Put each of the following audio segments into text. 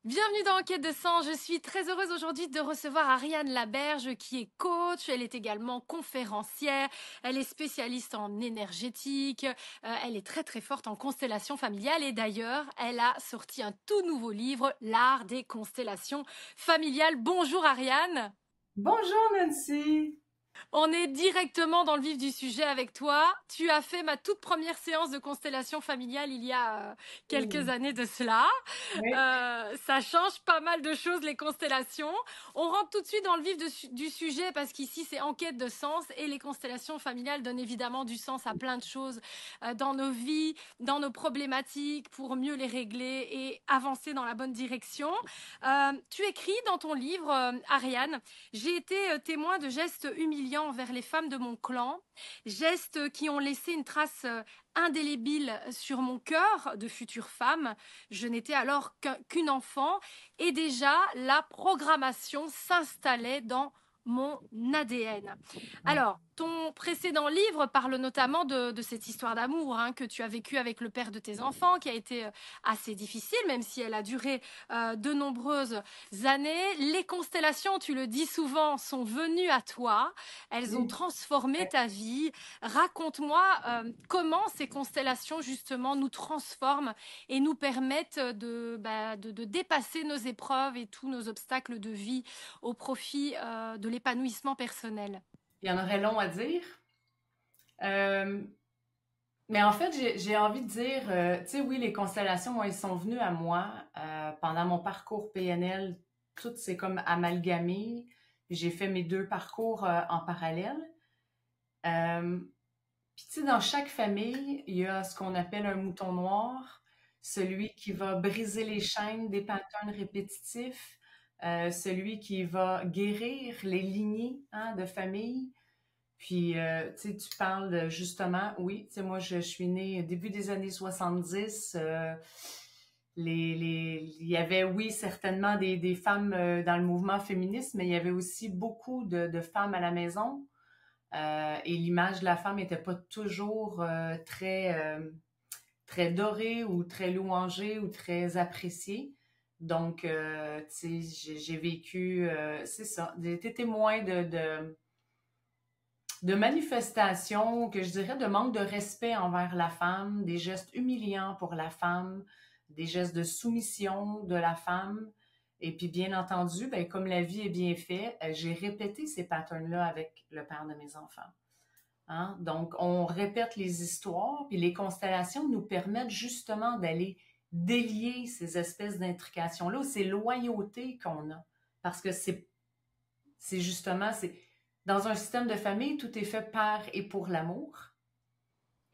Bienvenue dans Enquête de sang. Je suis très heureuse aujourd'hui de recevoir Ariane Laberge qui est coach. Elle est également conférencière. Elle est spécialiste en énergétique. Elle est très très forte en constellation familiale et d'ailleurs, elle a sorti un tout nouveau livre, L'art des constellations familiales. Bonjour Ariane. Bonjour Nancy. On est directement dans le vif du sujet avec toi. Tu as fait ma toute première séance de constellation familiale il y a quelques Oui, années de cela. oui, Ça change pas mal de choses, les constellations. On rentre tout de suite dans le vif du sujet parce qu'ici, c'est enquête de sens et les constellations familiales donnent évidemment du sens à plein de choses dans nos vies, dans nos problématiques pour mieux les régler et avancer dans la bonne direction. Tu écris dans ton livre, Ariane, j'ai été témoin de gestes humiliants envers les femmes de mon clan, gestes qui ont laissé une trace indélébile sur mon cœur de future femme. Je n'étais alors qu'une enfant et déjà la programmation s'installait dans mon ADN. oui, Alors, ton précédent livre parle notamment de cette histoire d'amour que tu as vécue avec le père de tes enfants, qui a été assez difficile, même si elle a duré de nombreuses années. Les constellations, tu le dis souvent, sont venues à toi. Elles ont oui. transformé ta vie. Raconte-moi comment ces constellations, justement, nous transforment et nous permettent de dépasser nos épreuves et tous nos obstacles de vie au profit de l'épanouissement personnel. Il y en aurait long à dire. Euh, mais en fait, j'ai envie de dire, tu sais, oui, les constellations, moi, elles sont venues à moi pendant mon parcours PNL. Tout s'est comme amalgamé. J'ai fait mes deux parcours en parallèle. Euh, Puis tu sais, dans chaque famille, il y a ce qu'on appelle un mouton noir, celui qui va briser les chaînes des patterns répétitifs, celui qui va guérir les lignées de famille. Puis, tu sais, tu parles justement, oui, tu sais, moi, je suis née début des années 70. Il y avait, oui, certainement des femmes dans le mouvement féministe, mais il y avait aussi beaucoup de femmes à la maison. Et l'image de la femme n'était pas toujours très dorée ou très louangée ou très appréciée. Donc, tu sais, j'ai vécu, c'est ça, j'ai été témoin de manifestations que je dirais de manque de respect envers la femme, des gestes humiliants pour la femme, des gestes de soumission de la femme. Et puis, bien entendu, ben, comme la vie est bien faite, j'ai répété ces patterns-là avec le père de mes enfants. Hein? Donc, on répète les histoires, puis les constellations nous permettent justement d'aller délier ces espèces d'intrications-là, ou ces loyautés qu'on a. Parce que c'est justement, c'est dans un système de famille, tout est fait par et pour l'amour.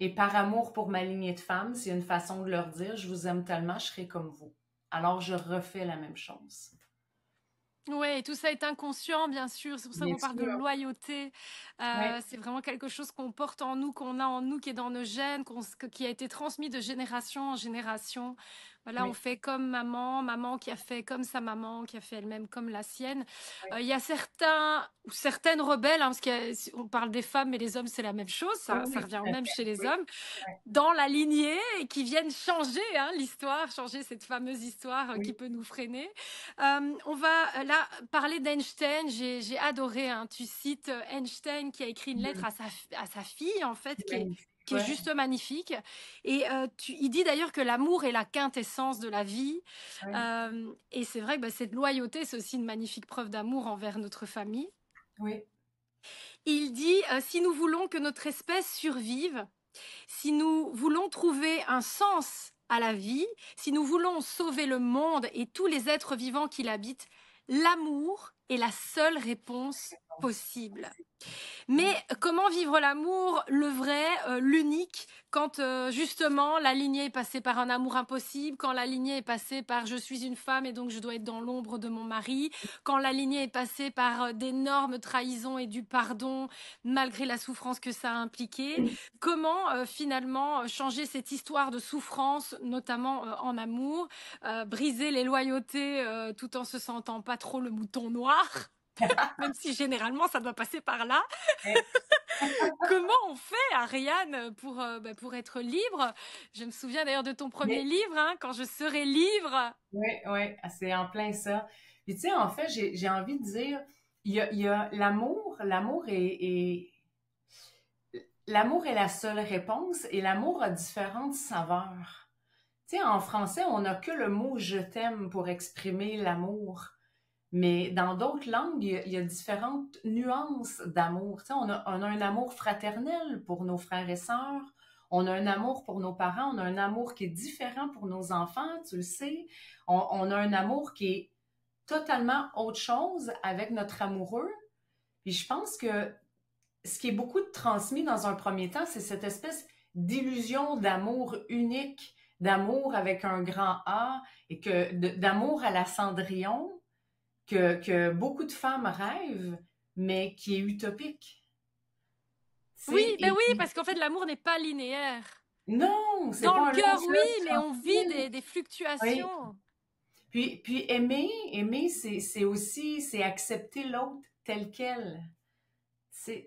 Et par amour pour ma lignée de femmes, c'est une façon de leur dire, je vous aime tellement, je serai comme vous. Alors, je refais la même chose. Ouais, et tout ça est inconscient, bien sûr. C'est pour ça Bien qu'on parle de sûr. loyauté. Oui, C'est vraiment quelque chose qu'on porte en nous, qu'on a en nous, qui est dans nos gènes, qui a été transmis de génération en génération. Voilà, on oui, fait comme maman, maman qui a fait comme sa maman, qui a fait elle-même comme la sienne. oui. Il y a certains ou certaines rebelles, parce qu'on parle des femmes, mais les hommes, c'est la même chose. Oui, Ça oui, revient tout au à même fait. chez les Oui, hommes oui, dans la lignée et qui viennent changer l'histoire, changer cette fameuse histoire qui oui, peut nous freiner. On va là parler d'Einstein. J'ai adoré. Tu cites Einstein qui a écrit une lettre oui. à sa fille en fait C'est magnifique, qui est ouais. juste magnifique. Et il dit d'ailleurs que l'amour est la quintessence de la vie. Oui, Et c'est vrai que cette loyauté, c'est aussi une magnifique preuve d'amour envers notre famille. oui, Il dit, si nous voulons que notre espèce survive, si nous voulons trouver un sens à la vie, si nous voulons sauver le monde et tous les êtres vivants qui l'habitent, l'amour est la seule réponse possible. Mais oui. comment vivre l'amour, le vrai, l'unique, quand justement la lignée est passée par un amour impossible, quand la lignée est passée par je suis une femme et donc je dois être dans l'ombre de mon mari, quand la lignée est passée par d'énormes trahisons et du pardon malgré la souffrance que ça a impliqué, comment finalement changer cette histoire de souffrance, notamment en amour, briser les loyautés tout en se sentant pas trop le mouton noir. même si généralement ça doit passer par là. Ouais. Comment on fait, Ariane, pour être libre? Je me souviens d'ailleurs de ton premier Mais livre, hein, Quand je serai libre. oui, oui, c'est en plein ça. Puis tu sais, en fait, j'ai envie de dire, il y a l'amour est la seule réponse et l'amour a différentes saveurs. Tu sais, en français, on n'a que le mot je t'aime pour exprimer l'amour. Mais dans d'autres langues, il y a différentes nuances d'amour. Tu sais, on a un amour fraternel pour nos frères et sœurs. On a un amour pour nos parents. On a un amour qui est différent pour nos enfants, tu le sais. On a un amour qui est totalement autre chose avec notre amoureux. Puis je pense que ce qui est beaucoup transmis dans un premier temps, c'est cette espèce d'illusion d'amour unique, d'amour avec un grand A et d'amour à la Cendrillon que beaucoup de femmes rêvent, mais qui est utopique. Tu Oui, sais, ben et oui, puis, parce qu'en fait, l'amour n'est pas linéaire. non, c'est Dans le pas un long cœur, oui, fleuve mais on vit tranquille. des Oui. fluctuations. Puis aimer, c'est aussi, c'est accepter l'autre tel quel.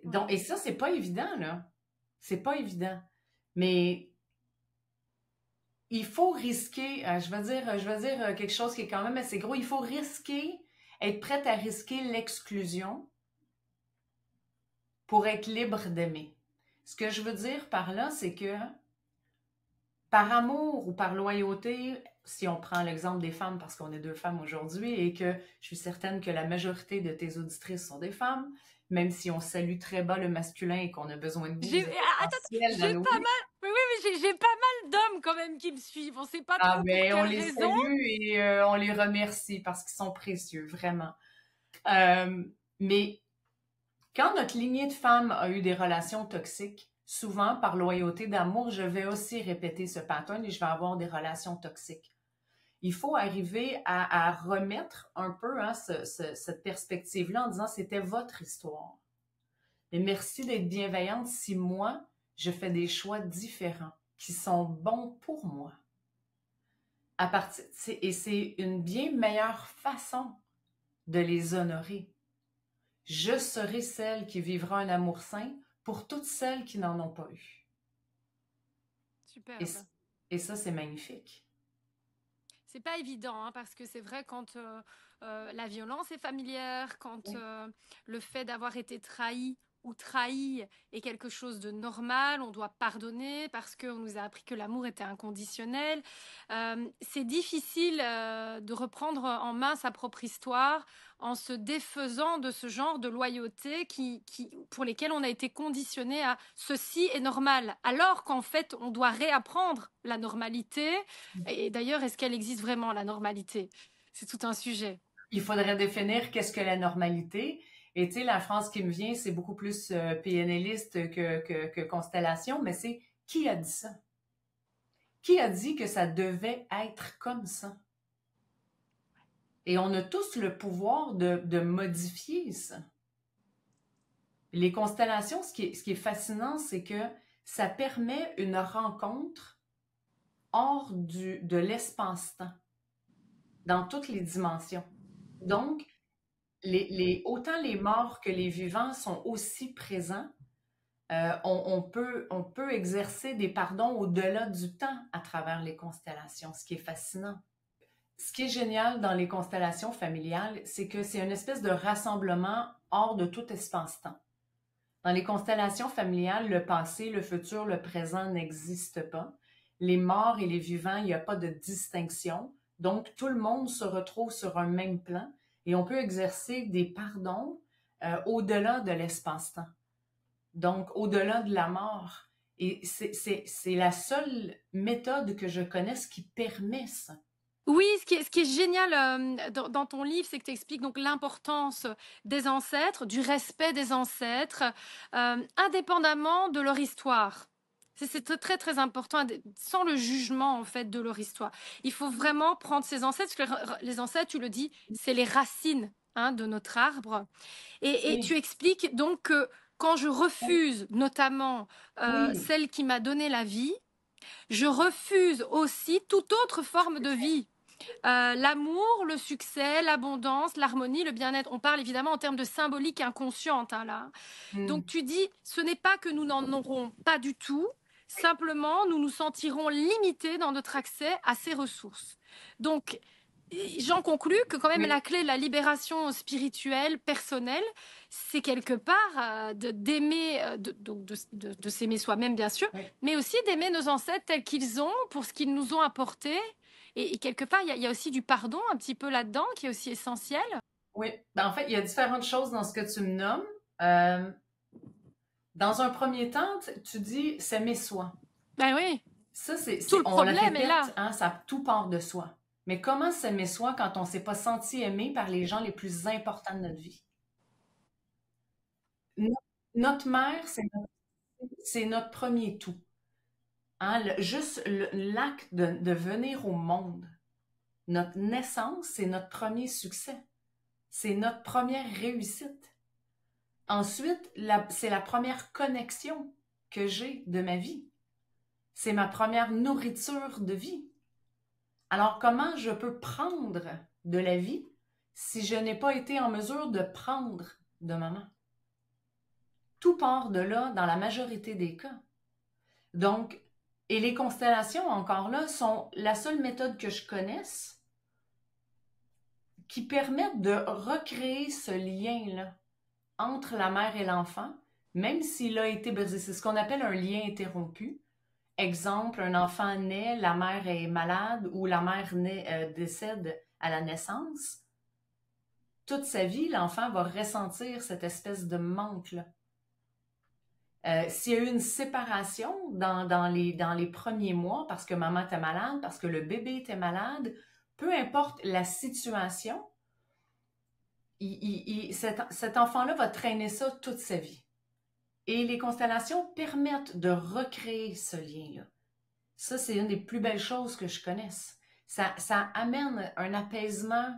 Donc, Ouais. et ça, c'est pas évident, là. C'est pas évident. Mais il faut risquer, je vais dire quelque chose qui est quand même assez gros. Il faut risquer, être prête à risquer l'exclusion pour être libre d'aimer. Ce que je veux dire par là, c'est que par amour ou par loyauté, si on prend l'exemple des femmes, parce qu'on est deux femmes aujourd'hui et que je suis certaine que la majorité de tes auditrices sont des femmes, même si on salue très bas le masculin et qu'on a besoin de vous, vous êtes Attends, essentiels dans j'ai nos pas vies. mal, oui, oui, mais j'ai pas mal d'hommes quand même qui me suivent. On sait pas Ah trop pour ben, on quelle les raison. salue et on les remercie parce qu'ils sont précieux, vraiment. Euh, mais quand notre lignée de femmes a eu des relations toxiques, souvent par loyauté d'amour, je vais aussi répéter ce pattern et je vais avoir des relations toxiques. Il faut arriver à remettre un peu hein, cette perspective-là en disant c'était votre histoire. Mais merci d'être bienveillante si moi, je fais des choix différents qui sont bons pour moi. Et c'est une bien meilleure façon de les honorer. Je serai celle qui vivra un amour sain pour toutes celles qui n'en ont pas eu. Et, Superbe. et ça, c'est magnifique. C'est pas évident, hein, parce que c'est vrai quand la violence est familière, quand Oui. le fait d'avoir été trahi ou trahi est quelque chose de normal, on doit pardonner parce qu'on nous a appris que l'amour était inconditionnel. C'est difficile de reprendre en main sa propre histoire en se défaisant de ce genre de loyauté pour lesquelles on a été conditionné à ceci est normal, alors qu'en fait on doit réapprendre la normalité. Et d'ailleurs, est-ce qu'elle existe vraiment, la normalité? C'est tout un sujet. Il faudrait définir qu'est-ce que la normalité. Et tu sais, la phrase qui me vient, c'est beaucoup plus PNListe que constellation, mais c'est qui a dit ça? Qui a dit que ça devait être comme ça? Et on a tous le pouvoir de modifier ça. Les constellations, ce qui est fascinant, c'est que ça permet une rencontre hors de l'espace-temps, dans toutes les dimensions. Donc, autant les morts que les vivants sont aussi présents. On peut exercer des pardons au-delà du temps à travers les constellations, ce qui est fascinant. Ce qui est génial dans les constellations familiales, c'est que c'est une espèce de rassemblement hors de tout espace-temps. Dans les constellations familiales, le passé, le futur, le présent n'existent pas. Les morts et les vivants, il n'y a pas de distinction. Donc, tout le monde se retrouve sur un même plan et on peut exercer des pardons au-delà de l'espace-temps. Donc, au-delà de la mort. Et c'est la seule méthode que je connaisse qui permet ça. Oui, ce qui est génial dans ton livre, c'est que tu expliques donc l'importance des ancêtres, du respect des ancêtres, indépendamment de leur histoire. C'est très, très, très important, sans le jugement en fait de leur histoire. Il faut vraiment prendre ces ancêtres, parce que les ancêtres, tu le dis, c'est les racines hein, de notre arbre. Et tu Oui, expliques donc que quand je refuse notamment oui, celle qui m'a donné la vie, je refuse aussi toute autre forme de vie. L'amour, le succès, l'abondance, l'harmonie, le bien-être. On parle évidemment en termes de symbolique inconsciente, hein, là. Donc Hmm. tu dis, ce n'est pas que nous n'en aurons pas du tout, simplement nous nous sentirons limités dans notre accès à ces ressources. Donc j'en conclus que quand même Oui, la clé de la libération spirituelle, personnelle, c'est quelque part d'aimer, de s'aimer soi-même bien sûr, oui, mais aussi d'aimer nos ancêtres tels qu'ils ont, pour ce qu'ils nous ont apporté. Et quelque part, il y a aussi du pardon un petit peu là-dedans qui est aussi essentiel. oui. Ben, en fait, il y a différentes choses dans ce que tu me nommes. Euh, Dans un premier temps, tu dis s'aimer soi. Ben oui, Ça, tout le on le problème est là. répète, hein, ça tout part de soi. Mais comment s'aimer soi quand on ne s'est pas senti aimé par les gens les plus importants de notre vie? No- Notre mère, c'est notre premier tout. Hein, juste l'acte de venir au monde, notre naissance, c'est notre premier succès. C'est notre première réussite. Ensuite, c'est la première connexion que j'ai de ma vie. C'est ma première nourriture de vie. Alors, comment je peux prendre de la vie si je n'ai pas été en mesure de prendre de maman? Tout part de là dans la majorité des cas. Donc, et les constellations, encore là, sont la seule méthode que je connaisse qui permettent de recréer ce lien-là entre la mère et l'enfant, même s'il a été brisé. C'est ce qu'on appelle un lien interrompu. Exemple, un enfant naît, la mère est malade ou la mère décède à la naissance. Toute sa vie, l'enfant va ressentir cette espèce de manque-là. S'il y a eu une séparation dans les premiers mois parce que maman était malade, parce que le bébé était malade, peu importe la situation, cet enfant-là va traîner ça toute sa vie. Et les constellations permettent de recréer ce lien-là. Ça, c'est une des plus belles choses que je connaisse. Ça amène un apaisement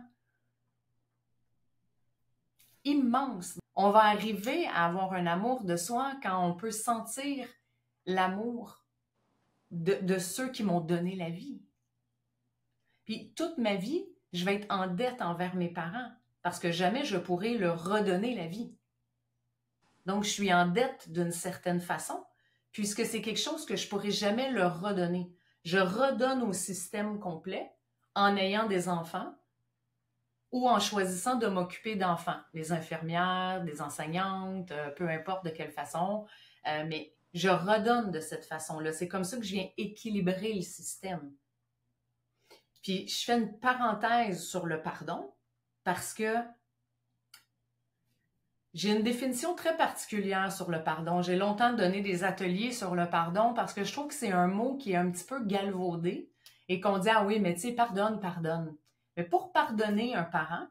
immense. On va arriver à avoir un amour de soi quand on peut sentir l'amour de ceux qui m'ont donné la vie. Puis toute ma vie, je vais être en dette envers mes parents parce que jamais je pourrai leur redonner la vie. Donc, je suis en dette d'une certaine façon, puisque c'est quelque chose que je pourrai jamais leur redonner. Je redonne au système complet en ayant des enfants ou en choisissant de m'occuper d'enfants, des infirmières, des enseignantes, peu importe de quelle façon, mais je redonne de cette façon-là. C'est comme ça que je viens équilibrer le système. Puis je fais une parenthèse sur le pardon parce que j'ai une définition très particulière sur le pardon. J'ai longtemps donné des ateliers sur le pardon parce que je trouve que c'est un mot qui est un petit peu galvaudé et qu'on dit, ah oui, mais tu sais, pardonne, pardonne. Mais pour pardonner un parent,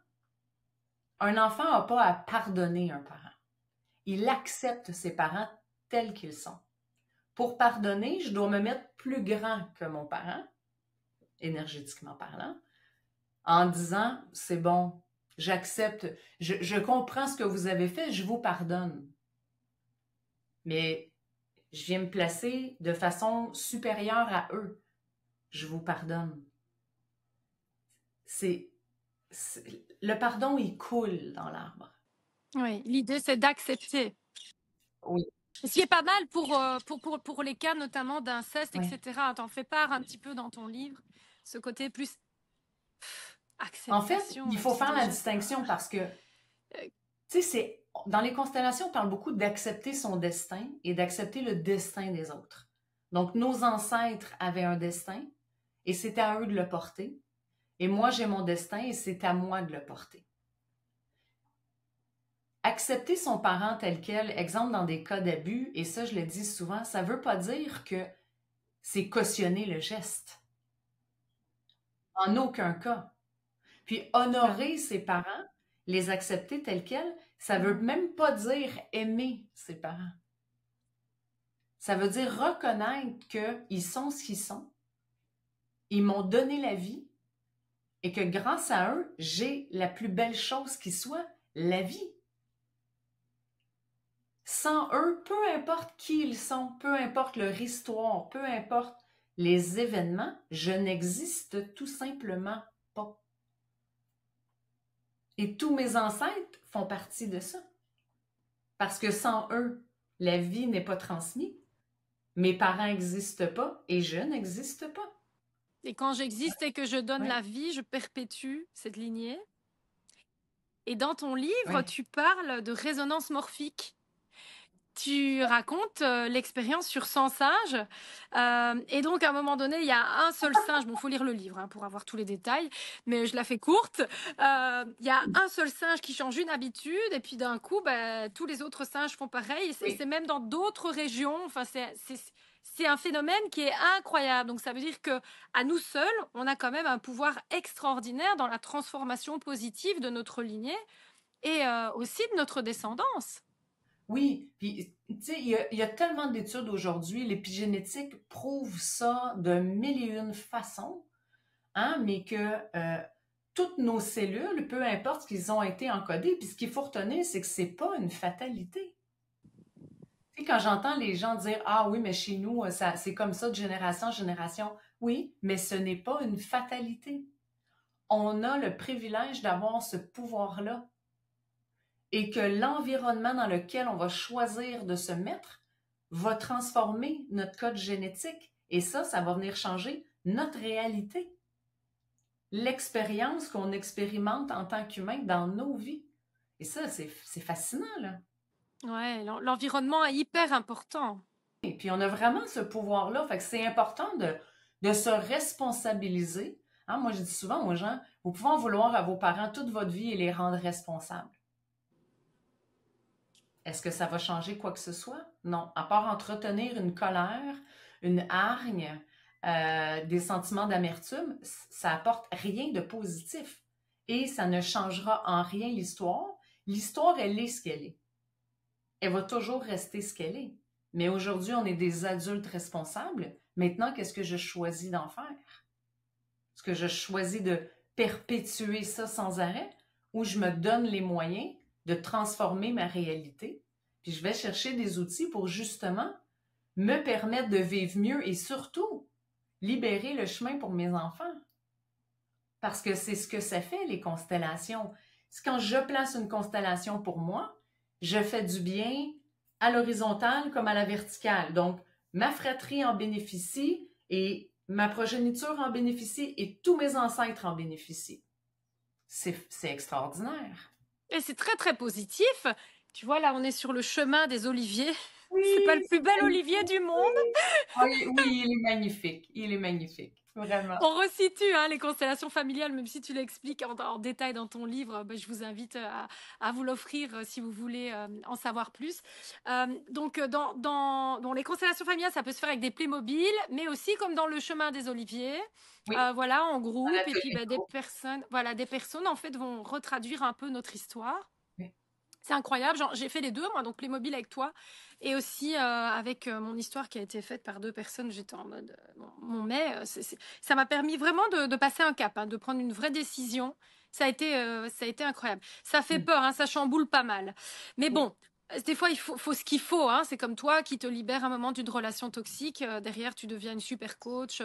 un enfant n'a pas à pardonner un parent. Il accepte ses parents tels qu'ils sont. Pour pardonner, je dois me mettre plus grand que mon parent, énergétiquement parlant, en disant, c'est bon, j'accepte, je comprends ce que vous avez fait, je vous pardonne. Mais je viens me placer de façon supérieure à eux. Je vous pardonne. C'est, le pardon, il coule dans l'arbre. Oui, l'idée, c'est d'accepter. Oui, Ce qui est pas mal pour les cas notamment d'inceste, oui. etc. T'en fais part un petit peu dans ton livre, ce côté plus En fait, acceptation, il même faut si faire la déjà c'est un... distinction parce que, Euh, tu sais, dans les constellations, on parle beaucoup d'accepter son destin et d'accepter le destin des autres. Donc, nos ancêtres avaient un destin et c'était à eux de le porter. Et moi, j'ai mon destin et c'est à moi de le porter. Accepter son parent tel quel, exemple dans des cas d'abus, et ça je le dis souvent, ça ne veut pas dire que c'est cautionner le geste. En aucun cas. Puis honorer ses parents, les accepter tels quels, ça ne veut même pas dire aimer ses parents. Ça veut dire reconnaître qu'ils sont ce qu'ils sont, ils m'ont donné la vie et que grâce à eux, j'ai la plus belle chose qui soit, la vie. Sans eux, peu importe qui ils sont, peu importe leur histoire, peu importe les événements, je n'existe tout simplement pas. Et tous mes ancêtres font partie de ça. Parce que sans eux, la vie n'est pas transmise. Mes parents n'existent pas et je n'existe pas. Et quand j'existe et que je donne Oui, la vie, je perpétue cette lignée. Et dans ton livre, oui, tu parles de résonance morphique. Tu racontes l'expérience sur 100 singes. Et donc, à un moment donné, il y a un seul singe. Bon, il faut lire le livre pour avoir tous les détails, mais je la fais courte. Il y a un seul singe qui change une habitude, et puis d'un coup, tous les autres singes font pareil. Et oui. c'est même dans d'autres régions. Enfin, c'est un phénomène qui est incroyable. Donc, ça veut dire que à nous seuls, on a quand même un pouvoir extraordinaire dans la transformation positive de notre lignée et aussi de notre descendance. Oui, puis tu sais, il y a tellement d'études aujourd'hui, l'épigénétique prouve ça de mille et une façons, hein, mais que toutes nos cellules, peu importe ce qu'ils ont été encodés, puis ce qu'il faut retenir, c'est que c'est pas une fatalité. Tu sais, quand j'entends les gens dire ah oui, mais chez nous, ça, c'est comme ça de génération en génération. Oui, mais ce n'est pas une fatalité. On a le privilège d'avoir ce pouvoir-là et que l'environnement dans lequel on va choisir de se mettre va transformer notre code génétique. Et ça va venir changer notre réalité, l'expérience qu'on expérimente en tant qu'humain dans nos vies. Et ça, c'est fascinant, là. Ouais, l'environnement est hyper important. Et puis, on a vraiment ce pouvoir-là. Fait que c'est important de se responsabiliser. Hein, moi, je dis souvent aux gens, vous pouvez en vouloir à vos parents toute votre vie et les rendre responsables. Est-ce que ça va changer quoi que ce soit? Non. À part entretenir une colère, une hargne, des sentiments d'amertume, ça apporte rien de positif. Et ça ne changera en rien l'histoire. L'histoire, elle est ce qu'elle est. Elle va toujours rester ce qu'elle est. Mais aujourd'hui, on est des adultes responsables. Maintenant, qu'est-ce que je choisis d'en faire? Est-ce que je choisis de perpétuer ça sans arrêt ou je me donne les moyens de transformer ma réalité? Puis je vais chercher des outils pour justement me permettre de vivre mieux et surtout libérer le chemin pour mes enfants. Parce que c'est ce que ça fait, les constellations. C'est quand je place une constellation pour moi, je fais du bien à l'horizontale comme à la verticale. Donc, ma fratrie en bénéficie et ma progéniture en bénéficie et tous mes ancêtres en bénéficient. C'est extraordinaire. Et c'est très, très positif. Tu vois, là, on est sur le chemin des oliviers. C'est pas le Oui, plus bel olivier du monde. oui, oui, il est magnifique. Il est magnifique. Vraiment. On resitue les constellations familiales, même si tu l'expliques en détail dans ton livre. Je vous invite à vous l'offrir si vous voulez en savoir plus. Donc, dans les constellations familiales, ça peut se faire avec des Playmobil, mais aussi comme dans le chemin des oliviers. Oui, Voilà, en on a groupe. Et puis, tenu le groupe. des personnes, en fait, vont retraduire un peu notre histoire. Oui. C'est incroyable. J'ai fait les deux, moi, donc Playmobil avec toi et aussi avec mon histoire qui a été faite par deux personnes. J'étais en mode, mon mais, ça m'a permis vraiment de passer un cap, de prendre une vraie décision. Ça a été incroyable. Ça fait Mm. peur, ça chamboule pas mal. Mais Oui. bon, des fois, il faut ce qu'il faut. C'est comme toi qui te libère un moment d'une relation toxique. Derrière, tu deviens une super coach.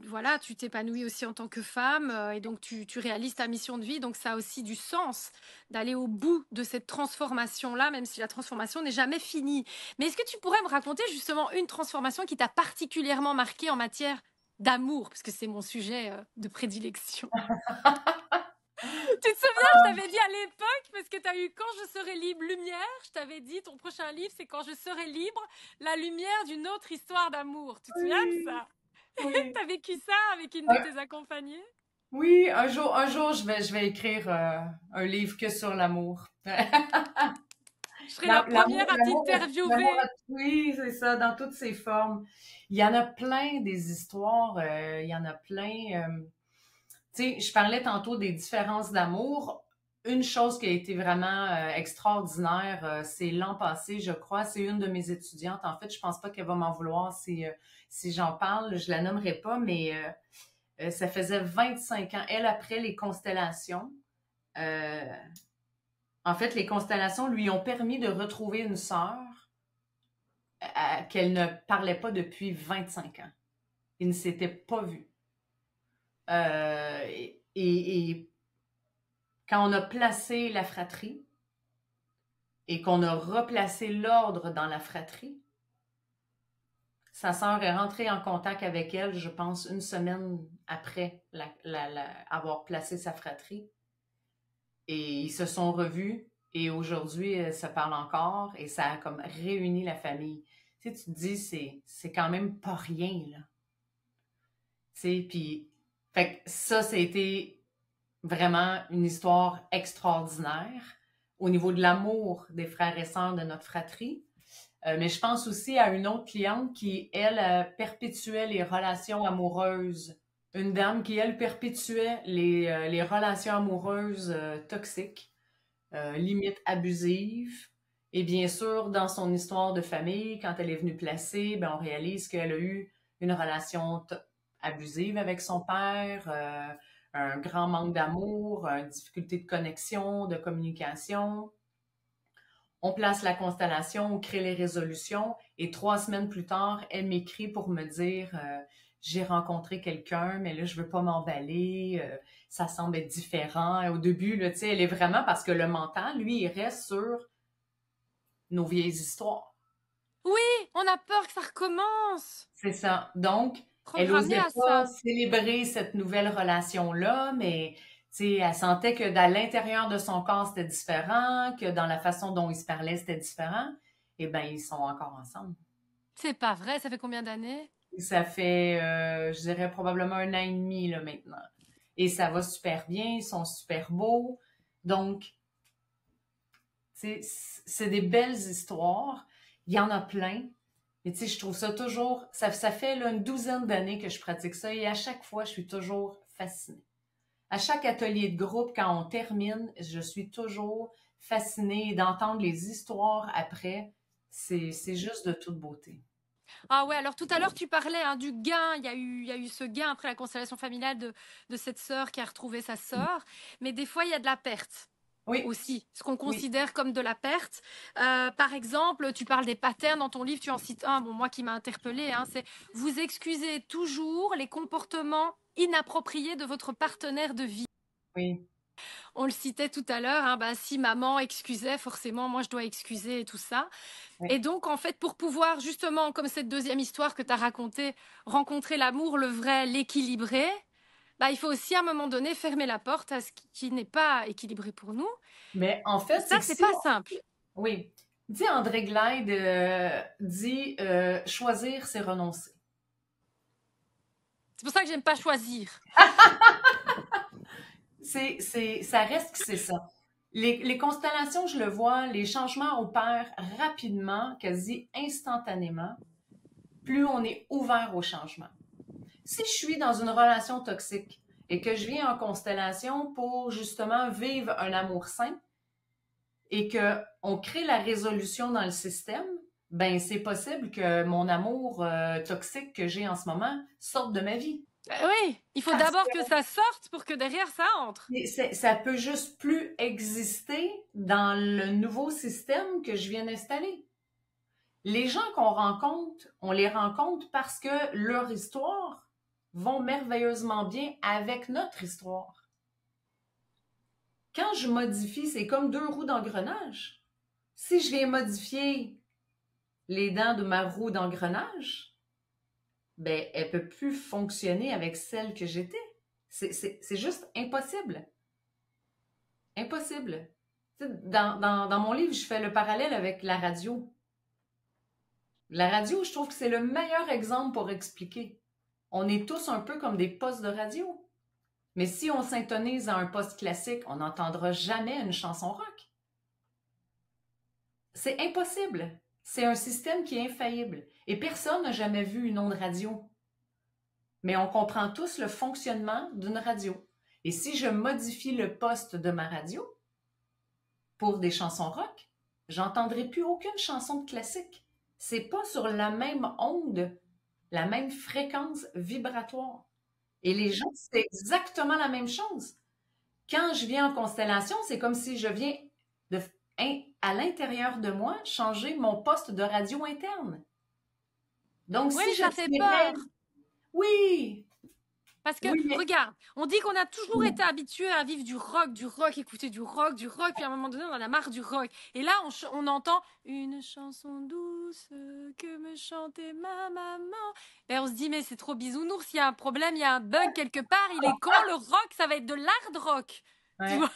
Voilà, tu t'épanouis aussi en tant que femme et donc tu réalises ta mission de vie. Donc ça a aussi du sens d'aller au bout de cette transformation-là, même si la transformation n'est jamais finie. Mais est-ce que tu pourrais me raconter justement une transformation qui t'a particulièrement marqué en matière d'amour, parce que c'est mon sujet de prédilection. Tu te souviens, je t'avais dit à l'époque, parce que tu as eu Quand je serai libre, lumière, je t'avais dit ton prochain livre, c'est Quand je serai libre, la lumière d'une autre histoire d'amour. Tu te souviens de Oui, ça? oui. T'as vécu ça avec une de tes accompagnées? Oui, un jour, je vais écrire un livre que sur l'amour. Je serai la première à L'amour, t'interviewer. oui, c'est ça, dans toutes ses formes. Il y en a plein des histoires, il y en a plein. Tu sais, je parlais tantôt des différences d'amour. Une chose qui a été vraiment extraordinaire, c'est l'an passé, je crois, c'est une de mes étudiantes. En fait, je pense pas qu'elle va m'en vouloir si j'en parle. Je la nommerai pas, mais ça faisait 25 ans. Elle, après les constellations, euh, en fait, les constellations lui ont permis de retrouver une sœur qu'elle ne parlait pas depuis 25 ans. Ils ne s'étaient pas vus. Et quand on a placé la fratrie et qu'on a replacé l'ordre dans la fratrie, sa sœur est rentrée en contact avec elle, je pense, une semaine après avoir placé sa fratrie. Et ils se sont revus et aujourd'hui, elles se parlent encore et ça a comme réuni la famille. Tu sais, tu te dis, c'est quand même pas rien, là. Tu sais, puis, fait que ça a été vraiment une histoire extraordinaire au niveau de l'amour des frères et sœurs de notre fratrie. Mais je pense aussi à une autre cliente qui, elle, perpétuait les relations amoureuses. Une dame qui, elle, perpétuait les relations amoureuses toxiques, limite abusives. Et bien sûr, dans son histoire de famille, quand elle est venue placer, ben, on réalise qu'elle a eu une relation abusive avec son père, un grand manque d'amour, une difficulté de connexion, de communication. On place la constellation, on crée les résolutions et 3 semaines plus tard, elle m'écrit pour me dire j'ai rencontré quelqu'un, mais là, je veux pas m'emballer, ça semble être différent. Et au début, là, tu sais, elle est vraiment parce que le mental, lui, il reste sur nos vieilles histoires. Oui, on a peur que ça recommence. C'est ça. Donc, elle Programmé osait à pas ça. célébrer cette nouvelle relation-là, mais tu sais, elle sentait que dans l'intérieur de son corps, c'était différent, que dans la façon dont ils se parlaient, c'était différent. Eh bien, ils sont encore ensemble. C'est pas vrai, ça fait combien d'années? Ça fait, je dirais, probablement 1 an et demi là, maintenant. Et ça va super bien, ils sont super beaux. Donc, tu sais, c'est des belles histoires. Il y en a plein. Mais tu sais, je trouve ça toujours... Ça fait là, une douzaine d'années que je pratique ça et à chaque fois, je suis toujours fascinée. À chaque atelier de groupe, quand on termine, je suis toujours fascinée d'entendre les histoires après. C'est juste de toute beauté. Ah ouais, alors tout à l'heure tu parlais du gain, il y a eu ce gain après la constellation familiale de cette sœur qui a retrouvé sa sœur, mais des fois il y a de la perte Oui, aussi, ce qu'on oui, considère comme de la perte. Par exemple, tu parles des patterns dans ton livre, tu en cites un, bon moi qui m'a interpellée, c'est vous excusez toujours les comportements inappropriés de votre partenaire de vie. oui. On le citait tout à l'heure, bah, si maman excusait, forcément moi je dois excuser et tout ça. Et Oui. donc, en fait, pour pouvoir justement, comme cette deuxième histoire que tu as racontée, rencontrer l'amour, le vrai, l'équilibré, bah, il faut aussi à un moment donné fermer la porte à ce qui n'est pas équilibré pour nous. Mais en Et fait, ça, c'est que c'est si pas on... simple. Oui. Dit André Gleide, dit choisir, c'est renoncer. C'est pour ça que j'aime pas choisir. Ça reste que c'est ça. Les constellations, je le vois, les changements opèrent rapidement, quasi instantanément, plus on est ouvert au changement. Si je suis dans une relation toxique et que je viens en constellation pour justement vivre un amour sain et que on crée la résolution dans le système, ben c'est possible que mon amour toxique que j'ai en ce moment sorte de ma vie. Oui, il faut Parce d'abord que ça sorte pour que derrière ça entre. ça peut juste plus exister dans le nouveau système que je viens d'installer. Les gens qu'on rencontre, on les rencontre parce que leur histoire vont merveilleusement bien avec notre histoire. Quand je modifie, c'est comme 2 roues d'engrenage. Si je viens modifier les dents de ma roue d'engrenage, ben, elle peut plus fonctionner avec celle que j'étais. C'est juste impossible. Impossible. Dans mon livre, je fais le parallèle avec la radio. La radio, je trouve que c'est le meilleur exemple pour expliquer. On est tous un peu comme des postes de radio. Mais si on s'intonise à un poste classique, on n'entendra jamais une chanson rock. C'est impossible. C'est un système qui est infaillible. Et personne n'a jamais vu une onde radio. Mais on comprend tous le fonctionnement d'une radio. Et si je modifie le poste de ma radio pour des chansons rock, j'entendrai plus aucune chanson de classique. C'est pas sur la même onde, la même fréquence vibratoire. Et les gens, c'est exactement la même chose. Quand je viens en constellation, c'est comme si je viens de, à l'intérieur de moi changer mon poste de radio interne. Donc, Oui, si ça fait j'attirais... peur. Oui! Parce que, Oui, mais regarde, on dit qu'on a toujours été habitué à vivre du rock, écouter du rock, puis à un moment donné, on en a marre du rock. Et là, on entend une chanson douce que me chantait ma maman. Et on se dit, mais c'est trop bisounours, il y a un problème, il y a un bug quelque part, il est quand le rock, ça va être de l'hard rock. Tu ouais, vois?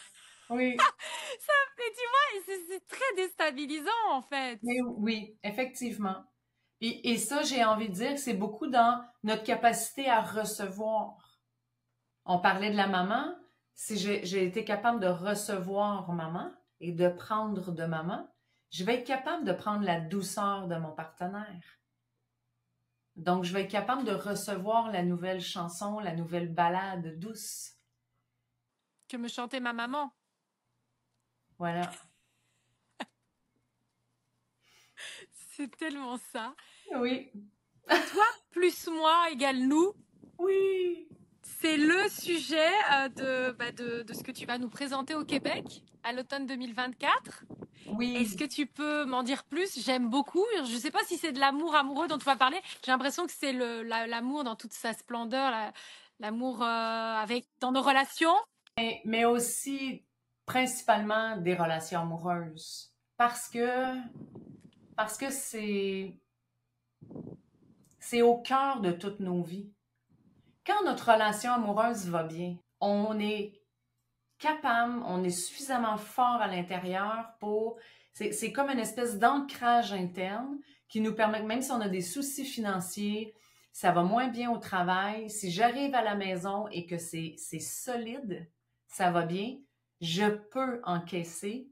oui, Et tu vois, c'est très déstabilisant, en fait. mais oui, effectivement. Et ça, j'ai envie de dire que c'est beaucoup dans notre capacité à recevoir. On parlait de la maman. Si j'ai été capable de recevoir maman et de prendre de maman, je vais être capable de prendre la douceur de mon partenaire. Donc, je vais être capable de recevoir la nouvelle chanson, la nouvelle ballade douce. Que me chantait ma maman. Voilà. C'est tellement ça. Oui. Toi plus moi égale nous. Oui. C'est le sujet de ce que tu vas nous présenter au Québec à l'automne 2024. Est-ce Oui. que tu peux m'en dire plus? J'aime beaucoup. Je ne sais pas si c'est de l'amour amoureux dont tu vas parler. J'ai l'impression que c'est l'amour dans toute sa splendeur, l'amour avec dans nos relations. Mais aussi, principalement, des relations amoureuses. Parce que c'est au cœur de toutes nos vies. Quand notre relation amoureuse va bien, on est capable, on est suffisamment fort à l'intérieur pour... C'est comme une espèce d'ancrage interne qui nous permet, même si on a des soucis financiers, ça va moins bien au travail, si j'arrive à la maison et que c'est solide, ça va bien, je peux encaisser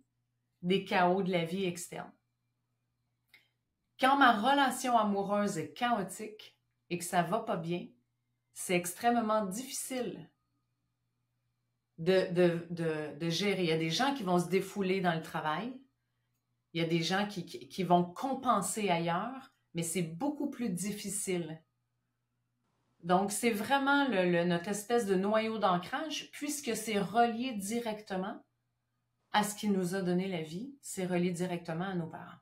des chaos de la vie externe. Quand ma relation amoureuse est chaotique et que ça va pas bien, c'est extrêmement difficile de gérer. Il y a des gens qui vont se défouler dans le travail. Il y a des gens qui vont compenser ailleurs, mais c'est beaucoup plus difficile. Donc, c'est vraiment notre espèce de noyau d'ancrage, puisque c'est relié directement à ce qui nous a donné la vie, c'est relié directement à nos parents.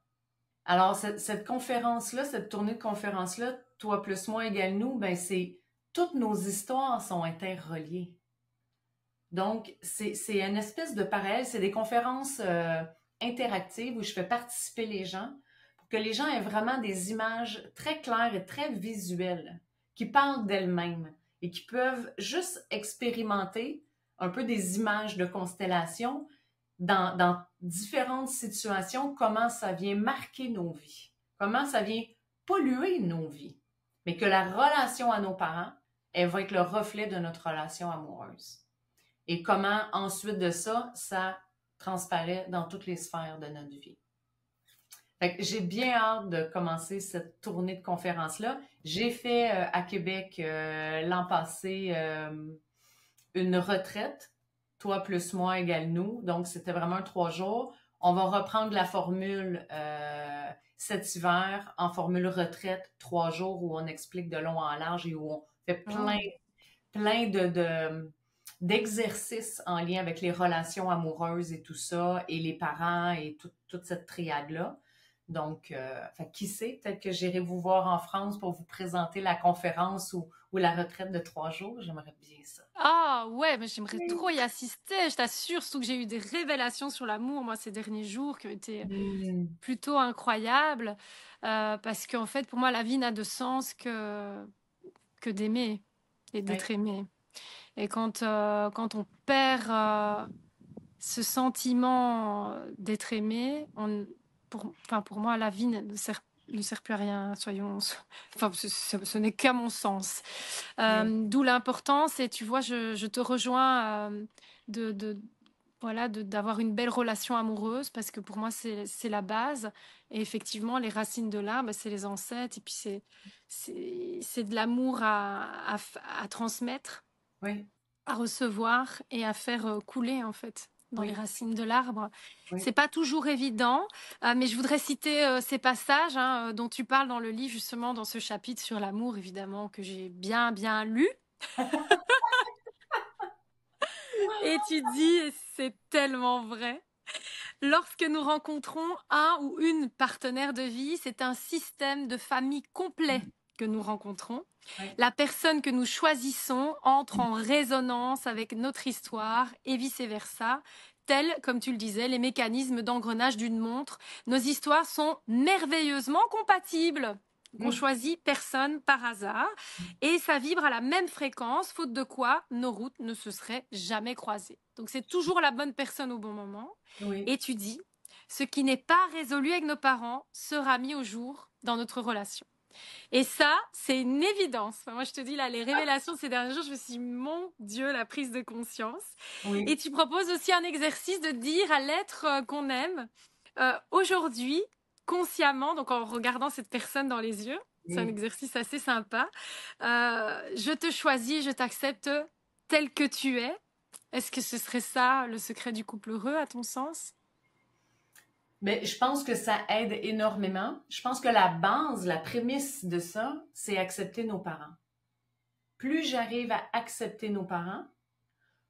Alors, cette conférence-là, cette tournée de conférence-là, toi plus moi égale nous, ben c'est toutes nos histoires sont interreliées. Donc, c'est une espèce de parallèle. C'est des conférences interactives où je fais participer les gens pour que les gens aient vraiment des images très claires et très visuelles qui parlent d'elles-mêmes et qui peuvent juste expérimenter un peu des images de constellations dans différentes situations, comment ça vient marquer nos vies, comment ça vient polluer nos vies, mais que la relation à nos parents, elle va être le reflet de notre relation amoureuse et comment ensuite de ça, ça transparaît dans toutes les sphères de notre vie. Fait que j'ai bien hâte de commencer cette tournée de conférences-là. J'ai fait à Québec l'an passé une retraite, toi plus moi égale nous. Donc, c'était vraiment 3 jours. On va reprendre la formule cet hiver en formule retraite, 3 jours où on explique de long en large et où on fait plein d'exercices en lien avec les relations amoureuses et tout ça, et les parents et toute cette triade-là. Donc, qui sait, peut-être que j'irai vous voir en France pour vous présenter la conférence ou la retraite de 3 jours. J'aimerais bien ça. Ah ouais, mais j'aimerais trop y assister. Je t'assure, surtout que j'ai eu des révélations sur l'amour, moi, ces derniers jours, qui ont été Mm. plutôt incroyables. Parce qu'en fait, pour moi, la vie n'a de sens que d'aimer et Ouais, d'être aimé. Et quand on perd ce sentiment d'être aimé, pour moi, la vie ne sert plus à rien, soyons... Enfin, ce n'est qu'à mon sens. ouais, D'où l'importance, et tu vois, je te rejoins de voilà, d'avoir une belle relation amoureuse, parce que pour moi, c'est la base. Et effectivement, les racines de l'arbre, c'est les ancêtres, et puis c'est de l'amour à transmettre, oui, à recevoir et à faire couler, en fait, dans les oui, racines de l'arbre. oui. C'est pas toujours évident, mais je voudrais citer ces passages dont tu parles dans le livre, justement, dans ce chapitre sur l'amour, évidemment, que j'ai bien lu. Et tu dis, et c'est tellement vrai, lorsque nous rencontrons un ou une partenaire de vie, c'est un système de famille complet que nous rencontrons. Ouais. La personne que nous choisissons entre en résonance avec notre histoire et vice-versa. Tels, comme tu le disais, les mécanismes d'engrenage d'une montre. Nos histoires sont merveilleusement compatibles. On Mm. choisit personne par hasard et ça vibre à la même fréquence, faute de quoi nos routes ne se seraient jamais croisées. Donc c'est toujours la bonne personne au bon moment. Oui. Et tu dis, ce qui n'est pas résolu avec nos parents sera mis au jour dans notre relation. Et ça, c'est une évidence. Enfin, moi, je te dis, là, les révélations de ces derniers jours, je me suis dit, mon Dieu, la prise de conscience. Et Oui. tu proposes aussi un exercice de dire à l'être qu'on aime, aujourd'hui, consciemment, donc en regardant cette personne dans les yeux, c'est un Oui. exercice assez sympa, je te choisis, je t'accepte tel que tu es. Est-ce que ce serait ça le secret du couple heureux, à ton sens? Mais je pense que ça aide énormément. Je pense que la base, la prémisse de ça, c'est accepter nos parents. Plus j'arrive à accepter nos parents,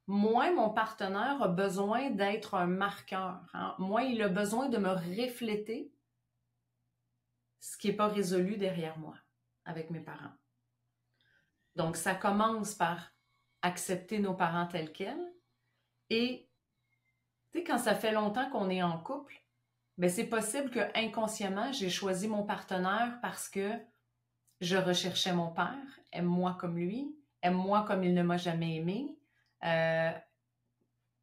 moins mon partenaire a besoin d'être un marqueur, hein. Moins il a besoin de me refléter ce qui n'est pas résolu derrière moi avec mes parents. Donc, ça commence par accepter nos parents tels quels. Et, tu sais, quand ça fait longtemps qu'on est en couple, ben c'est possible que inconsciemment, j'ai choisi mon partenaire parce que je recherchais mon père, aime-moi comme lui, aime-moi comme il ne m'a jamais aimé, euh,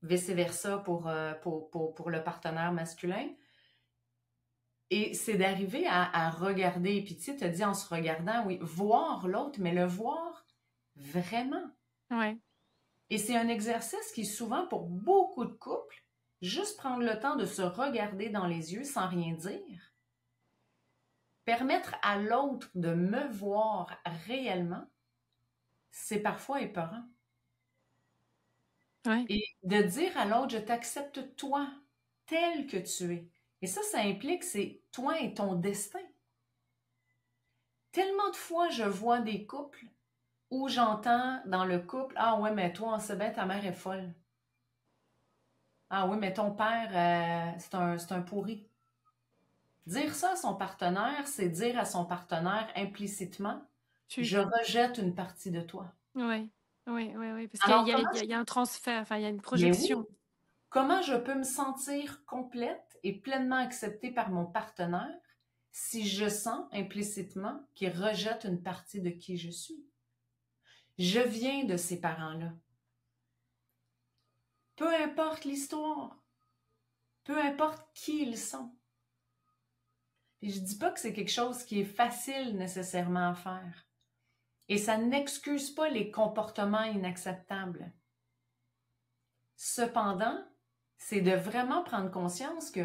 vice-versa pour le partenaire masculin. Et c'est d'arriver à regarder, puis tu sais, te dit en se regardant, oui, voir l'autre, mais le voir vraiment. Ouais. Et c'est un exercice qui, souvent, pour beaucoup de couples, juste prendre le temps de se regarder dans les yeux sans rien dire, permettre à l'autre de me voir réellement, c'est parfois épeurant. Ouais. Et de dire à l'autre, je t'accepte toi, tel que tu es. Et ça implique, c'est toi et ton destin. Tellement de fois, je vois des couples où j'entends dans le couple, ah ouais, mais toi, on sait bien, ta mère est folle. Ah oui, mais ton père, c'est un pourri. Dire ça à son partenaire, c'est dire à son partenaire implicitement, Tu... je rejette une partie de toi. Ouais. Ouais, ouais, ouais. Parce qu'il Alors, y a, il y a- il y a un transfert, enfin, il y a une mais oui, projection. comment je peux me sentir complète et pleinement acceptée par mon partenaire si je sens implicitement qu'il rejette une partie de qui je suis? Je viens de ces parents-là. Peu importe l'histoire, peu importe qui ils sont. Et je dis pas que c'est quelque chose qui est facile nécessairement à faire. Et ça n'excuse pas les comportements inacceptables. Cependant, c'est de vraiment prendre conscience que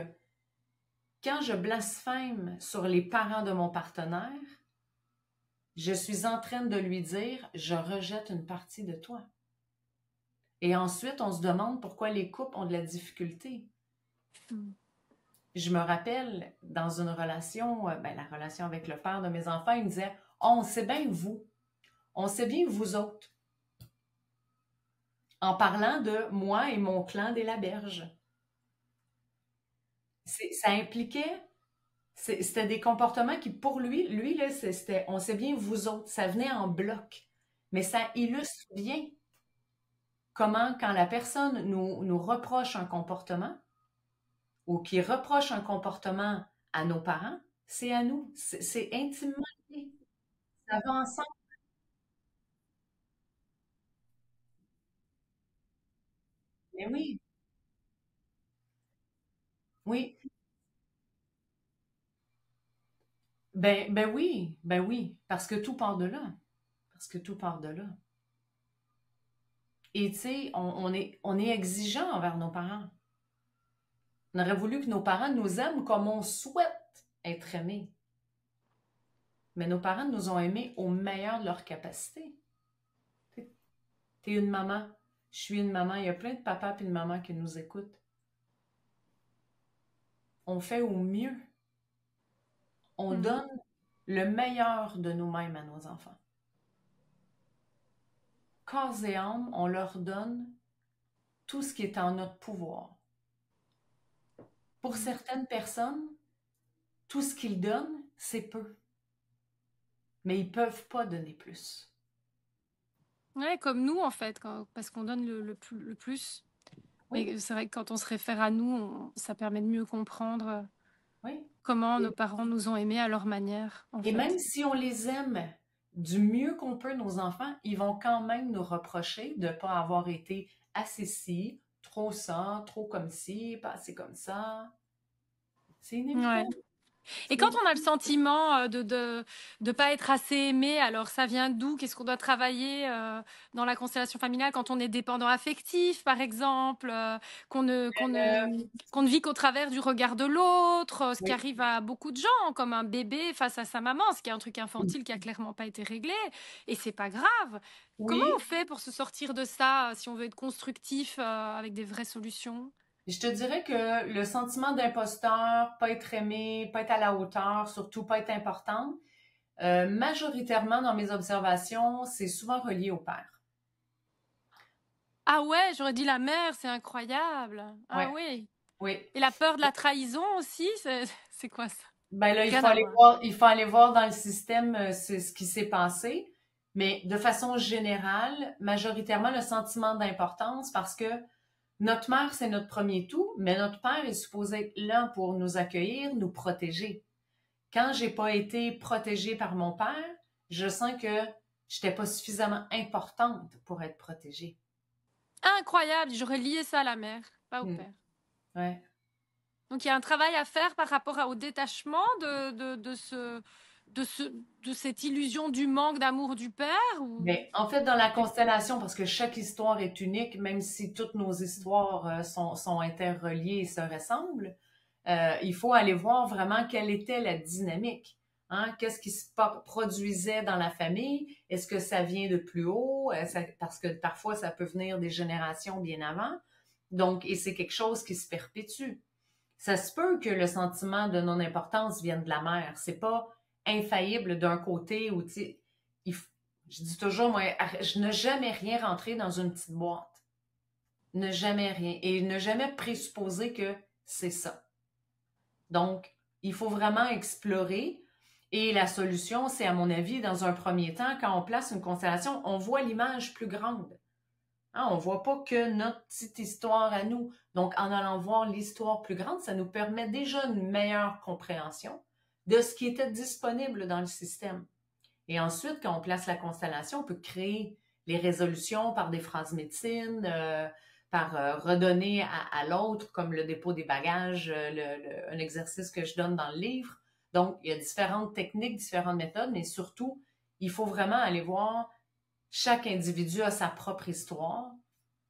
quand je blasphème sur les parents de mon partenaire, je suis en train de lui dire, je rejette une partie de toi. Et ensuite, on se demande pourquoi les couples ont de la difficulté. Mm. Je me rappelle, dans une relation, la relation avec le père de mes enfants, il me disait, oh, on sait bien vous, on sait bien vous autres, en parlant de moi et mon clan des Laberges. Ça impliquait, c'était des comportements qui, pour lui là, c'était, on sait bien vous autres, ça venait en bloc. Mais ça illustre bien comment, quand la personne nous reproche un comportement ou qui reproche un comportement à nos parents, c'est à nous. C'est intimement lié. Ça va ensemble. Mais oui, oui. Ben oui, parce que tout part de là. Parce que tout part de là. Et tu sais, on est exigeant envers nos parents. On aurait voulu que nos parents nous aiment comme on souhaite être aimés. Mais nos parents nous ont aimés au meilleur de leur capacité. T'es une maman, je suis une maman, il y a plein de papas et de mamans qui nous écoutent. On fait au mieux. On Mm. donne le meilleur de nous-mêmes à nos enfants. Corps et âme, on leur donne tout ce qui est en notre pouvoir. Pour certaines personnes, tout ce qu'ils donnent, c'est peu. mais ils peuvent pas donner plus. Ouais, comme nous, en fait, parce qu'on donne le plus. Oui, Mais c'est vrai que quand on se réfère à nous, ça permet de mieux comprendre oui. comment nos Et, parents nous ont aimés à leur manière, en et même fait. si on les aime du mieux qu'on peut, nos enfants, ils vont quand même nous reprocher de ne pas avoir été assez ci, trop ça, trop comme ci, pas assez comme ça. C'est Ouais. inévitable. Et C'est quand on a le inévitable. sentiment de pas être assez aimé, alors ça vient d'où? Qu'est-ce qu'on doit travailler dans la constellation familiale quand on est dépendant affectif, par exemple, qu'on ne vit qu'au travers du regard de l'autre, ce qui Oui. arrive à beaucoup de gens, comme un bébé face à sa maman, ce qui est un truc infantile qui a clairement pas été réglé, et c'est pas grave. Comment on Oui, fait pour se sortir de ça si on veut être constructif avec des vraies solutions? je te dirais que le sentiment d'imposteur, pas être aimé, pas être à la hauteur, surtout pas être importante, majoritairement dans mes observations, c'est souvent relié au père. Ah ouais, j'aurais dit la mère, c'est incroyable. Ah Ouais, oui. oui. Et la peur de la trahison aussi, c'est quoi ça? Ben là, Rien à voir. il faut aller voir dans le système ce qui s'est passé. Mais de façon générale, majoritairement, le sentiment d'importance parce que notre mère, c'est notre premier tout, mais notre père est supposé être là pour nous accueillir, nous protéger. Quand j'ai pas été protégée par mon père, je sens que j'étais pas suffisamment importante pour être protégée. Incroyable, j'aurais lié ça à la mère, pas au Hmm. père. Ouais. Donc il y a un travail à faire par rapport au détachement de, ce, de cette illusion du manque d'amour du père ou... Mais en fait, dans la constellation, parce que chaque histoire est unique, même si toutes nos histoires sont interreliées et se ressemblent, il faut aller voir vraiment quelle était la dynamique. Hein? Qu'est-ce qui se produisait dans la famille? Est-ce que ça vient de plus haut? Parce que parfois, ça peut venir des générations bien avant. Donc, et c'est quelque chose qui se perpétue. Ça se peut que le sentiment de non-importance vienne de la mère. C'est pas infaillible d'un côté où, tu sais, je dis toujours, moi, je ne jamais rien rentrer dans une petite boîte. Ne jamais rien. Et ne jamais présupposer que c'est ça. Donc, il faut vraiment explorer. Et la solution, c'est, à mon avis, dans un premier temps, quand on place une constellation, on voit l'image plus grande. Hein, on ne voit pas que notre petite histoire à nous. Donc, en allant voir l'histoire plus grande, ça nous permet déjà une meilleure compréhension de ce qui était disponible dans le système. Et ensuite, quand on place la constellation, on peut créer les résolutions par des phrases médecine, par redonner à l'autre, comme le dépôt des bagages, un exercice que je donne dans le livre. Donc, il y a différentes techniques, différentes méthodes, mais surtout, il faut vraiment aller voir chaque individu a sa propre histoire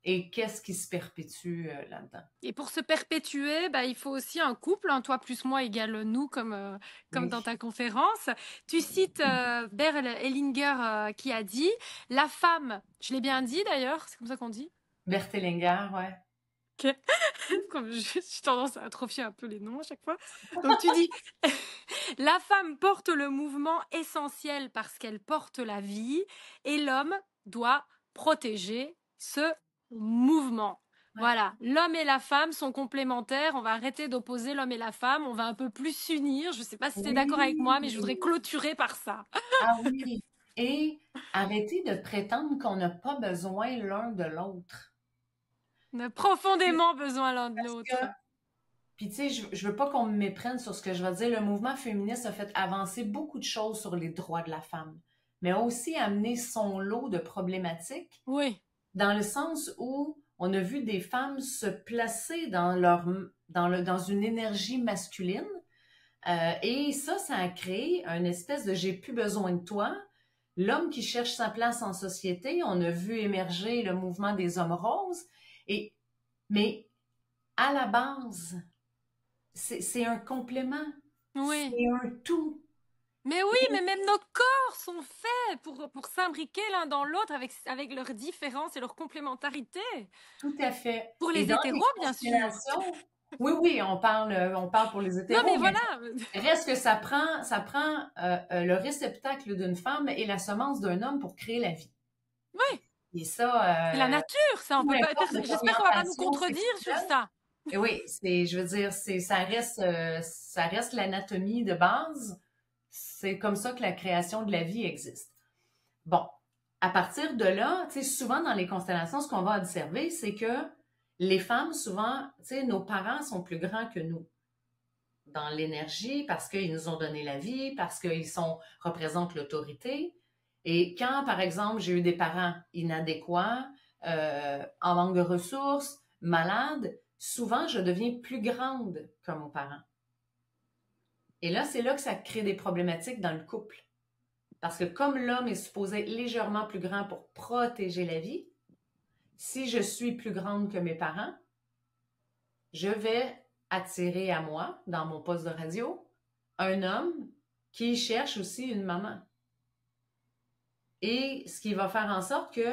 et qu'est-ce qui se perpétue là-dedans. Et pour se perpétuer, bah, il faut aussi un couple, hein, toi plus moi égale nous, comme Oui. dans ta conférence. Tu cites Bert Hellinger qui a dit, la femme, je l'ai bien dit d'ailleurs, c'est comme ça qu'on dit. Berthellinger, ouais. Ok. Comme j'ai tendance à atrophier un peu les noms à chaque fois. Donc tu dis, la femme porte le mouvement essentiel parce qu'elle porte la vie et l'homme doit protéger ce mouvement. Ouais. Voilà, l'homme et la femme sont complémentaires. On va arrêter d'opposer l'homme et la femme. On va un peu plus s'unir. Je ne sais pas si tu es d'accord avec moi, mais je voudrais Oui. clôturer par ça. Ah oui. Et arrêter de prétendre qu'on n'a pas besoin l'un de l'autre. On a profondément besoin l'un de Parce que, l'autre. puis tu sais, je veux pas qu'on me méprenne sur ce que je vais dire. Le mouvement féministe a fait avancer beaucoup de choses sur les droits de la femme, mais a aussi amené son lot de problématiques Oui, dans le sens où on a vu des femmes se placer dans une énergie masculine. Et ça a créé une espèce de j'ai plus besoin de toi. L'homme qui cherche sa place en société, on a vu émerger le mouvement des hommes roses. Mais à la base, c'est un complément, oui. c'est un tout. Mais oui, mais même nos corps sont faits pour s'imbriquer l'un dans l'autre avec leurs différences et leur complémentarité. Tout à fait. Pour Et les dans les hétéros, bien sûr. constellations, oui, oui, on parle pour les Non, mais hétéros, mais voilà. reste que ça prend le réceptacle d'une femme et la semence d'un homme pour créer la vie. Oui, Et ça, c'est la nature, ça. On peu peut pas. importe J'espère qu'on va pas nous l'orientation contredire sur sexuelle. ça. Et oui, je veux dire, ça reste l'anatomie de base. C'est comme ça que la création de la vie existe. Bon, à partir de là, tu sais, souvent dans les constellations, ce qu'on va observer, c'est que les femmes, souvent, tu sais, nos parents sont plus grands que nous dans l'énergie parce qu'ils nous ont donné la vie, parce qu'ils représentent l'autorité. Et quand, par exemple, j'ai eu des parents inadéquats, en manque de ressources, malades, souvent, je deviens plus grande que mon parent. Et là, c'est là que ça crée des problématiques dans le couple. Parce que comme l'homme est supposé être légèrement plus grand pour protéger la vie, si je suis plus grande que mes parents, je vais attirer à moi, dans mon poste de radio, un homme qui cherche aussi une maman. Et ce qui va faire en sorte que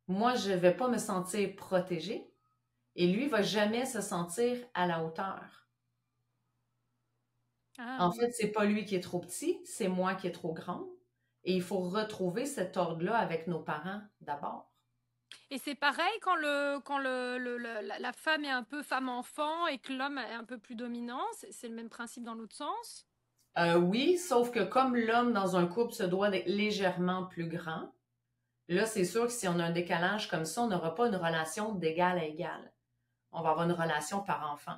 moi, je ne vais pas me sentir protégée et lui ne va jamais se sentir à la hauteur. En fait, c'est pas lui qui est trop petit, c'est moi qui est trop grande. Et il faut retrouver cet ordre-là avec nos parents d'abord. Et c'est pareil quand la femme est un peu femme-enfant et que l'homme est un peu plus dominant, c'est le même principe dans l'autre sens? Oui, sauf que comme l'homme dans un couple se doit d'être légèrement plus grand, là, c'est sûr que si on a un décalage comme ça, on n'aura pas une relation d'égal à égal. On va avoir une relation par enfant.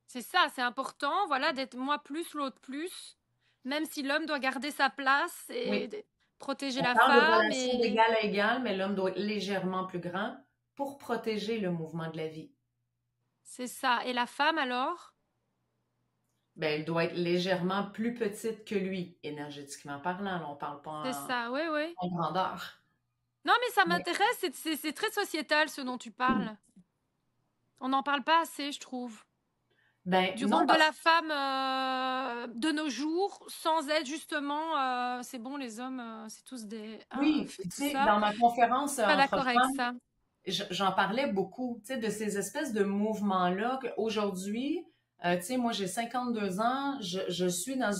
C'est ça, c'est important, voilà, d'être moi plus, l'autre plus, même si l'homme doit garder sa place et Oui. protéger On la parle de femme. relation d'égal à égal, mais l'homme doit être légèrement plus grand pour protéger le mouvement de la vie. C'est ça. Et la femme alors? Ben, elle doit être légèrement plus petite que lui, énergétiquement parlant. Là, on ne parle C'est pas ça, oui, oui. en grandeur. Non, mais ça Mais, m'intéresse, c'est très sociétal ce dont tu parles. On n'en parle pas assez, je trouve. ben Du non, rôle de parce la femme de nos jours, sans être justement, c'est bon, les hommes, c'est tous des... que Ah, oui, fait puis tout tu sais, ça. dans ma conférence Pas entre d'accord avec femmes, ça. j'en parlais beaucoup, tu sais, de ces espèces de mouvements-là qu'aujourd'hui, tu sais, moi j'ai 52 ans, je suis dans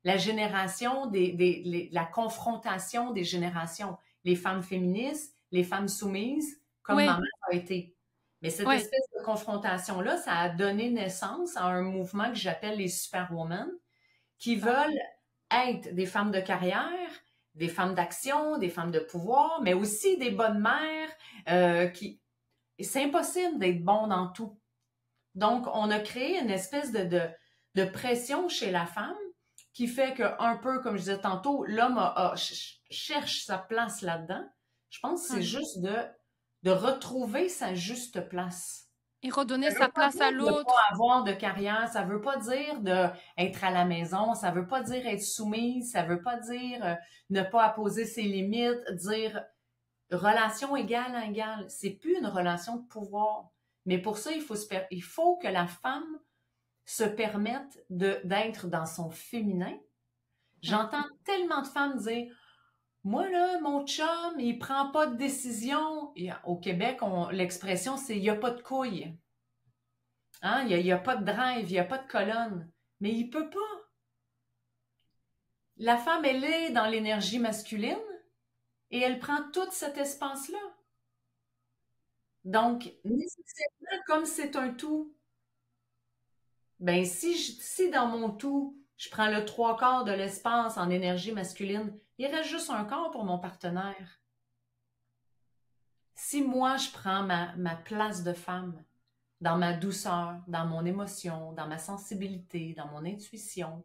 la génération la confrontation des générations. Les femmes féministes, les femmes soumises, comme ma Oui, mère a été. Mais cette oui, espèce de confrontation-là, ça a donné naissance à un mouvement que j'appelle les superwomen, qui ça. veulent être des femmes de carrière, des femmes d'action, des femmes de pouvoir, mais aussi des bonnes mères c'est impossible d'être bon dans tout. Donc, on a créé une espèce de pression chez la femme qui fait que, un peu, comme je disais tantôt, l'homme cherche sa place là-dedans. Je pense que c'est Ouais. juste de retrouver sa juste place. Et redonner Ça veut sa pas place à dire de ne pas l'autre. avoir de carrière, ça veut pas dire d'être à la maison, ça veut pas dire être soumise, ça veut pas dire ne pas apposer ses limites, dire relation égale à égale. C'est plus une relation de pouvoir. Mais pour ça, il faut que la femme se permette d'être dans son féminin. Ouais. J'entends tellement de femmes dire moi, là, mon chum, il prend pas de décision. Au Québec, l'expression, c'est il n'y a pas de couilles. Hein? Il y a pas de drive, il n'y a pas de colonne. Mais il peut pas. La femme, elle est dans l'énergie masculine et elle prend tout cet espace-là. Donc, nécessairement, comme c'est un tout, ben si dans mon tout, je prends le trois quarts de l'espace en énergie masculine, il reste juste un quart pour mon partenaire. Si moi, je prends ma place de femme dans ma douceur, dans mon émotion, dans ma sensibilité, dans mon intuition,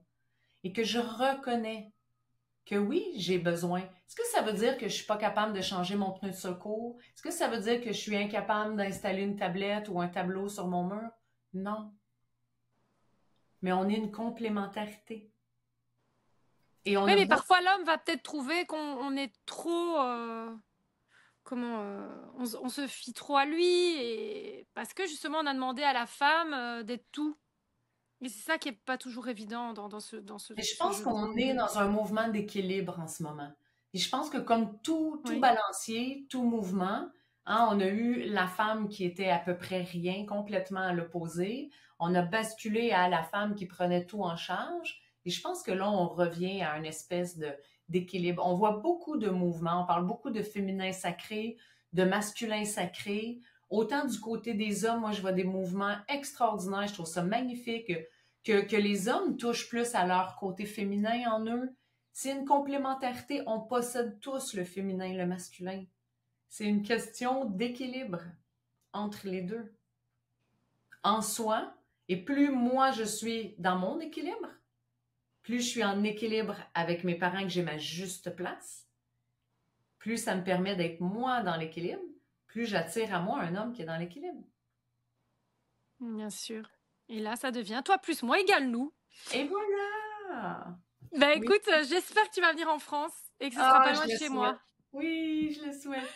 et que je reconnais que oui, j'ai besoin. Est-ce que ça veut dire que je suis pas capable de changer mon pneu de secours? Est-ce que ça veut dire que je suis incapable d'installer une tablette ou un tableau sur mon mur? Non. Mais on est une complémentarité. Et on Oui, a mais beau... parfois l'homme va peut-être trouver qu'on est trop... comment on se fie trop à lui et parce que justement on a demandé à la femme d'être tout. Et c'est ça qui est pas toujours évident Mais je ce pense jeu de qu'on rôle. est dans un mouvement d'équilibre en ce moment. Et je pense que comme tout Oui. balancier, tout mouvement, hein, on a eu la femme qui était à peu près rien, complètement à l'opposé. On a basculé à la femme qui prenait tout en charge. Et je pense que là, on revient à une espèce d'équilibre. On voit beaucoup de mouvements. On parle beaucoup de féminin sacré, de masculin sacré. Autant du côté des hommes, moi, je vois des mouvements extraordinaires. Je trouve ça magnifique que les hommes touchent plus à leur côté féminin en eux. C'est une complémentarité. On possède tous le féminin et le masculin. C'est une question d'équilibre entre les deux. En soi, et plus moi je suis dans mon équilibre, plus je suis en équilibre avec mes parents, que j'ai ma juste place, plus ça me permet d'être moi dans l'équilibre, plus j'attire à moi un homme qui est dans l'équilibre. Bien sûr. Et là, ça devient toi plus moi égale nous. Et voilà! Bah Oui. écoute, j'espère que tu vas venir en France et que ce sera Ah, pas loin je de le chez souhaite. moi. Oui, je le souhaite.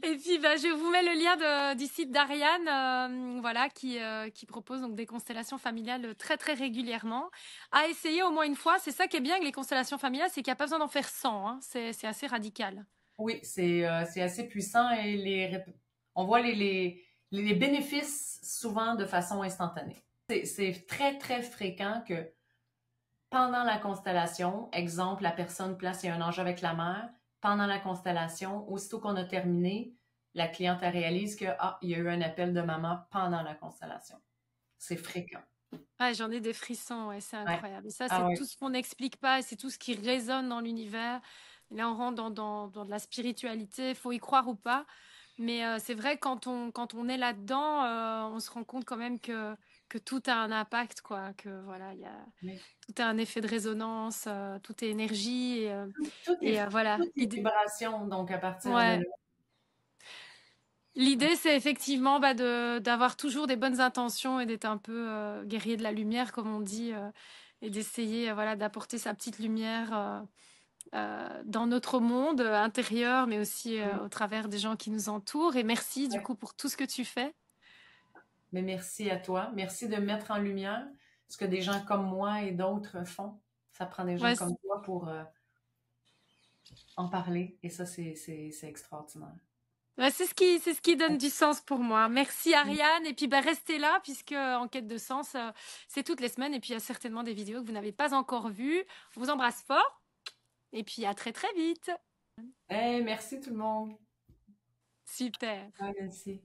Et puis, bah, je vous mets le lien du site d'Ariane, voilà, qui propose donc des constellations familiales très, très régulièrement. À essayer au moins une fois. C'est ça qui est bien avec les constellations familiales, c'est qu'il n'y a pas besoin d'en faire 100, hein. C'est assez radical. Oui, c'est assez puissant et on voit les bénéfices souvent de façon instantanée. C'est très, très fréquent que pendant la constellation, exemple, la personne place, il y a un enjeu avec la mère, pendant la constellation, aussitôt qu'on a terminé, la cliente elle réalise que, ah, il y a eu un appel de maman pendant la constellation. C'est fréquent. Ouais, j'en ai des frissons, ouais, c'est Ouais. incroyable. Et ça, Ah c'est oui. tout ce qu'on n'explique pas, et c'est tout ce qui résonne dans l'univers. Là, on rentre dans de la spiritualité, faut y croire ou pas. Mais c'est vrai, quand on est là-dedans, on se rend compte quand même que tout a un impact, quoi. Que voilà, Oui. tout a un effet de résonance, tout est énergie. Tout est, Voilà. tout est vibration, donc à partir de là. Ouais. L'idée, c'est effectivement bah, d'avoir toujours des bonnes intentions et d'être un peu guerrier de la lumière, comme on dit, et d'essayer voilà, d'apporter sa petite lumière dans notre monde intérieur, mais aussi Oui. au travers des gens qui nous entourent. Et merci du Ouais. coup pour tout ce que tu fais. Mais merci à toi. Merci de mettre en lumière ce que des gens comme moi et d'autres font. Ça prend des gens Ouais, comme toi pour en parler. Et ça, c'est extraordinaire. ouais, c'est ce qui donne du sens pour moi. Merci Ariane. Et puis bah, restez là, puisque en quête de sens, c'est toutes les semaines. Et puis il y a certainement des vidéos que vous n'avez pas encore vues. On vous embrasse fort. Et puis à très très vite. Hey, merci tout le monde. Super. Bye, Nancy.